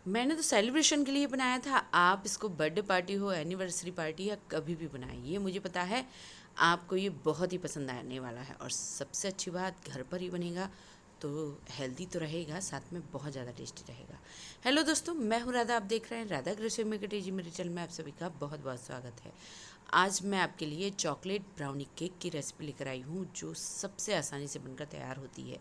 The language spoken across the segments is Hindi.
मैंने तो सेलिब्रेशन के लिए बनाया था। आप इसको बर्थडे पार्टी हो, एनिवर्सरी पार्टी या कभी भी बनाएं, ये मुझे पता है आपको ये बहुत ही पसंद आने वाला है। और सबसे अच्छी बात, घर पर ही बनेगा तो हेल्दी तो रहेगा, साथ में बहुत ज़्यादा टेस्टी रहेगा। हेलो दोस्तों, मैं हूँ राधा, आप देख रहे हैं राधा ग्रोसरी मार्केट जी। मेरे चैनल में आप सभी का बहुत बहुत स्वागत है। आज मैं आपके लिए चॉकलेट ब्राउनी केक की रेसिपी लेकर आई हूँ, जो सबसे आसानी से बनकर तैयार होती है।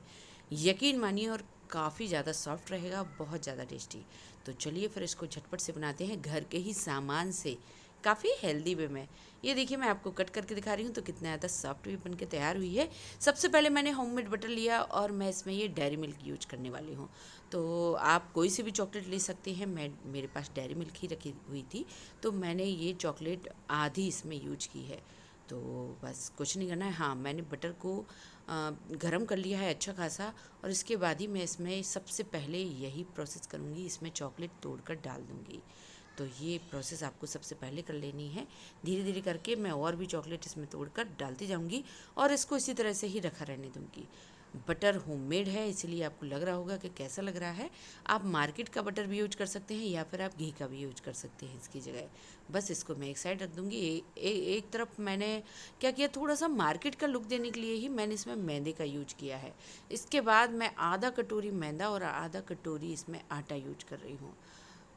यकीन मानिए, और काफ़ी ज़्यादा सॉफ्ट रहेगा, बहुत ज़्यादा टेस्टी। तो चलिए फिर इसको झटपट से बनाते हैं घर के ही सामान से, काफ़ी हेल्दी वे में। ये देखिए, मैं आपको कट करके दिखा रही हूँ तो कितना ज़्यादा सॉफ्ट भी बन के तैयार हुई है। सबसे पहले मैंने होममेड बटर लिया और मैं इसमें ये डेयरी मिल्क यूज करने वाली हूँ। तो आप कोई सी भी चॉकलेट ले सकते हैं। मेरे पास डेयरी मिल्क ही रखी हुई थी, तो मैंने ये चॉकलेट आधी इसमें यूज की है। तो बस कुछ नहीं करना है। हाँ, मैंने बटर को गरम कर लिया है अच्छा खासा, और इसके बाद ही मैं इसमें सबसे पहले यही प्रोसेस करूँगी, इसमें चॉकलेट तोड़कर डाल दूँगी। तो ये प्रोसेस आपको सबसे पहले कर लेनी है। धीरे धीरे करके मैं और भी चॉकलेट इसमें तोड़कर डालती जाऊँगी और इसको इसी तरह से ही रखा रहने दूँगी। बटर होममेड है, इसलिए आपको लग रहा होगा कि कैसा लग रहा है। आप मार्केट का बटर भी यूज कर सकते हैं या फिर आप घी का भी यूज कर सकते हैं इसकी जगह। बस इसको मैं एक साइड रख दूँगी। एक तरफ मैंने क्या किया, थोड़ा सा मार्केट का लुक देने के लिए ही मैंने इसमें मैदे का यूज किया है। इसके बाद मैं आधा कटोरी मैदा और आधा कटोरी इसमें आटा यूज कर रही हूँ।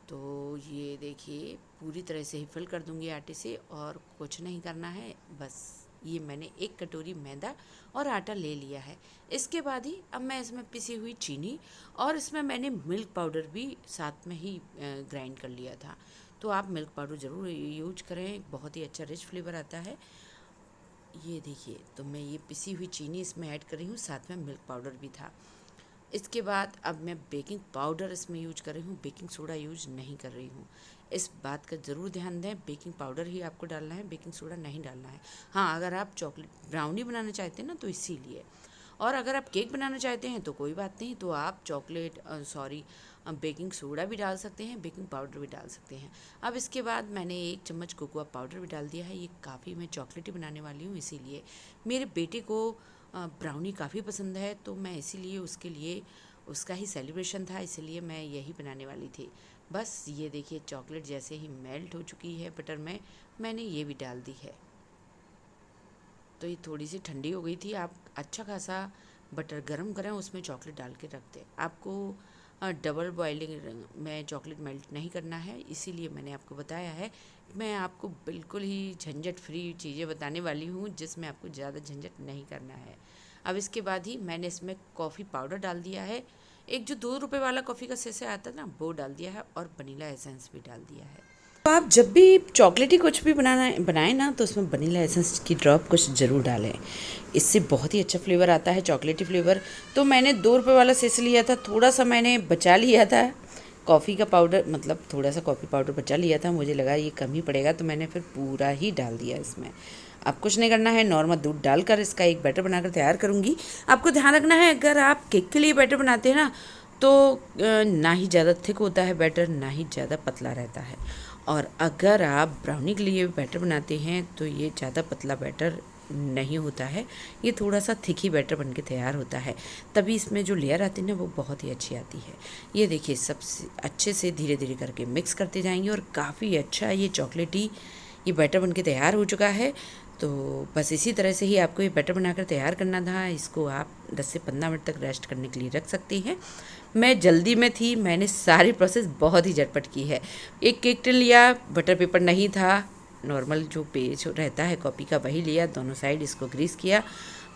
तो ये देखिए, पूरी तरह से ही फिल कर दूंगी आटे से, और कुछ नहीं करना है। बस ये मैंने एक कटोरी मैदा और आटा ले लिया है। इसके बाद ही अब मैं इसमें पिसी हुई चीनी, और इसमें मैंने मिल्क पाउडर भी साथ में ही ग्राइंड कर लिया था। तो आप मिल्क पाउडर ज़रूर यूज करें, बहुत ही अच्छा रिच फ्लेवर आता है। ये देखिए, तो मैं ये पिसी हुई चीनी इसमें ऐड कर रही हूँ, साथ में मिल्क पाउडर भी था। इसके बाद अब मैं बेकिंग पाउडर इसमें यूज कर रही हूँ, बेकिंग सोडा यूज नहीं कर रही हूँ। इस बात का ज़रूर ध्यान दें, बेकिंग पाउडर ही आपको डालना है, बेकिंग सोडा नहीं डालना है। हाँ, अगर आप चॉकलेट ब्राउनी बनाना चाहते हैं ना तो इसीलिए। और अगर आप केक बनाना चाहते हैं तो कोई बात नहीं, तो आप बेकिंग सोडा भी डाल सकते हैं, बेकिंग पाउडर भी डाल सकते हैं। अब इसके बाद मैंने 1 चम्मच कोकोआ पाउडर भी डाल दिया है। ये काफ़ी मैं चॉकलेटी बनाने वाली हूँ, इसीलिए मेरे बेटे को ब्राउनी काफ़ी पसंद है, तो मैं इसीलिए उसके लिए, उसका ही सेलिब्रेशन था, इसलिए मैं यही बनाने वाली थी। बस ये देखिए, चॉकलेट जैसे ही मेल्ट हो चुकी है बटर में, मैंने ये भी डाल दी है। तो ये थोड़ी सी ठंडी हो गई थी। आप अच्छा खासा बटर गरम करें, उसमें चॉकलेट डाल के रख दें। आपको डबल बॉइलिंग में चॉकलेट मेल्ट नहीं करना है, इसीलिए मैंने आपको बताया है। मैं आपको बिल्कुल ही झंझट फ्री चीज़ें बताने वाली हूँ, जिसमें आपको ज़्यादा झंझट नहीं करना है। अब इसके बाद ही मैंने इसमें कॉफ़ी पाउडर डाल दिया है। एक जो 2 रुपए वाला कॉफ़ी का सेसे आता है ना, वो डाल दिया है, और वनीला एसेंस भी डाल दिया है। तो आप जब भी चॉकलेटी कुछ भी बनाएं ना, तो उसमें वनीला एसेंस की ड्रॉप कुछ ज़रूर डालें। इससे बहुत ही अच्छा फ्लेवर आता है, चॉकलेटी फ्लेवर। तो मैंने 2 रुपए वाला सेस लिया था, थोड़ा सा मैंने बचा लिया था कॉफ़ी का पाउडर, मतलब थोड़ा सा कॉफ़ी पाउडर बचा लिया था। मुझे लगा ये कम ही पड़ेगा, तो मैंने फिर पूरा ही डाल दिया इसमें। अब कुछ नहीं करना है, नॉर्मल दूध डालकर इसका एक बैटर बनाकर तैयार करूँगी। आपको ध्यान रखना है, अगर आप केक के लिए बैटर बनाते हैं ना, तो ना ही ज़्यादा थिक होता है बैटर, ना ही ज़्यादा पतला रहता है। और अगर आप ब्राउनी के लिए बैटर बनाते हैं तो ये ज़्यादा पतला बैटर नहीं होता है, ये थोड़ा सा थिक ही बैटर बनके तैयार होता है। तभी इसमें जो लेयर आती है ना, वो बहुत ही अच्छी आती है। ये देखिए, सबसे अच्छे से धीरे धीरे करके मिक्स करते जाएंगे, और काफ़ी अच्छा ये चॉकलेटी ये बैटर बनके तैयार हो चुका है। तो बस इसी तरह से ही आपको ये बैटर बनाकर तैयार करना था। इसको आप 10 से 15 मिनट तक रेस्ट करने के लिए रख सकते हैं। मैं जल्दी में थी, मैंने सारी प्रोसेस बहुत ही झटपट की है। एक केक टिन लिया, बटर पेपर नहीं था, नॉर्मल जो पेज रहता है कॉपी का वही लिया, दोनों साइड इसको ग्रीस किया,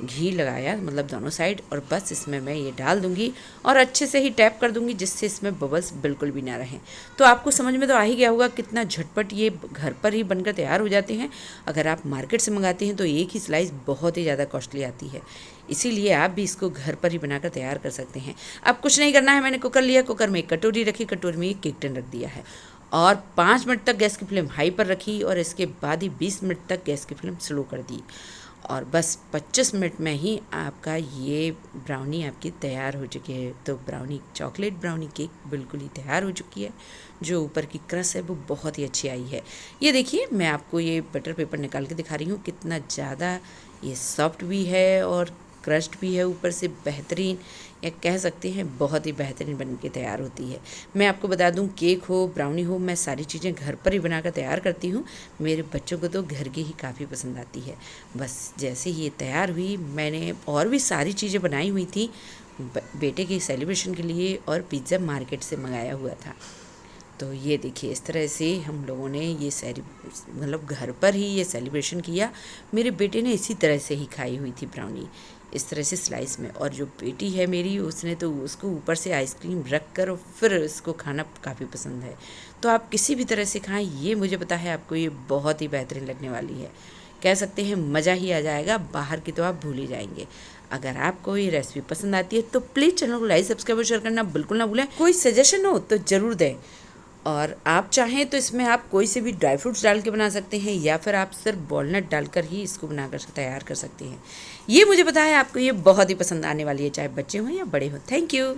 घी लगाया मतलब दोनों साइड, और बस इसमें मैं ये डाल दूंगी और अच्छे से ही टैप कर दूंगी, जिससे इसमें बबल्स बिल्कुल भी ना रहें। तो आपको समझ में तो आ ही गया होगा कितना झटपट ये घर पर ही बनकर तैयार हो जाते हैं। अगर आप मार्केट से मंगाते हैं तो एक ही स्लाइस बहुत ही ज़्यादा कॉस्टली आती है, इसीलिए आप भी इसको घर पर ही बनाकर तैयार कर सकते हैं। अब कुछ नहीं करना है, मैंने कुकर लिया, कुकर में एक कटोरी रखी, कटोरी में एक केक टिन रख दिया है, और 5 मिनट तक गैस की फ्लेम हाई पर रखी, और इसके बाद ही 20 मिनट तक गैस की फ्लेम स्लो कर दी। और बस 25 मिनट में ही आपका ये ब्राउनी आपकी तैयार हो चुकी है। तो ब्राउनी, चॉकलेट ब्राउनी केक बिल्कुल ही तैयार हो चुकी है। जो ऊपर की क्रस्ट है वो बहुत ही अच्छी आई है। ये देखिए, मैं आपको ये बटर पेपर निकाल के दिखा रही हूँ, कितना ज़्यादा ये सॉफ्ट भी है और क्रस्ट भी है ऊपर से बेहतरीन, या कह सकते हैं बहुत ही बेहतरीन बन के तैयार होती है। मैं आपको बता दूं, केक हो, ब्राउनी हो, मैं सारी चीज़ें घर पर ही बनाकर तैयार करती हूँ। मेरे बच्चों को तो घर की ही काफ़ी पसंद आती है। बस जैसे ही ये तैयार हुई, मैंने और भी सारी चीज़ें बनाई हुई थी बेटे के सेलिब्रेशन के लिए, और पिज़्ज़ा मार्केट से मंगाया हुआ था। तो ये देखिए, इस तरह से हम लोगों ने ये मतलब घर पर ही ये सेलिब्रेशन किया। मेरे बेटे ने इसी तरह से ही खाई हुई थी ब्राउनी, इस तरह से स्लाइस में। और जो बेटी है मेरी, उसने तो उसको ऊपर से आइसक्रीम रख कर और फिर इसको खाना काफ़ी पसंद है। तो आप किसी भी तरह से खाएं, ये मुझे पता है आपको ये बहुत ही बेहतरीन लगने वाली है। कह सकते हैं मज़ा ही आ जाएगा, बाहर की तो आप भूल ही जाएंगे। अगर आपको ये रेसिपी पसंद आती है तो प्लीज़ चैनल को लाइक, सब्सक्राइब और शेयर करना बिल्कुल ना भूलें। कोई सजेशन हो तो ज़रूर दें, और आप चाहें तो इसमें आप कोई से भी ड्राई फ्रूट्स डाल के बना सकते हैं, या फिर आप सिर्फ वॉलनट डालकर ही इसको बनाकर तैयार कर सकते हैं। ये मुझे पता है आपको ये बहुत ही पसंद आने वाली है, चाहे बच्चे हों या बड़े हों। Thank you.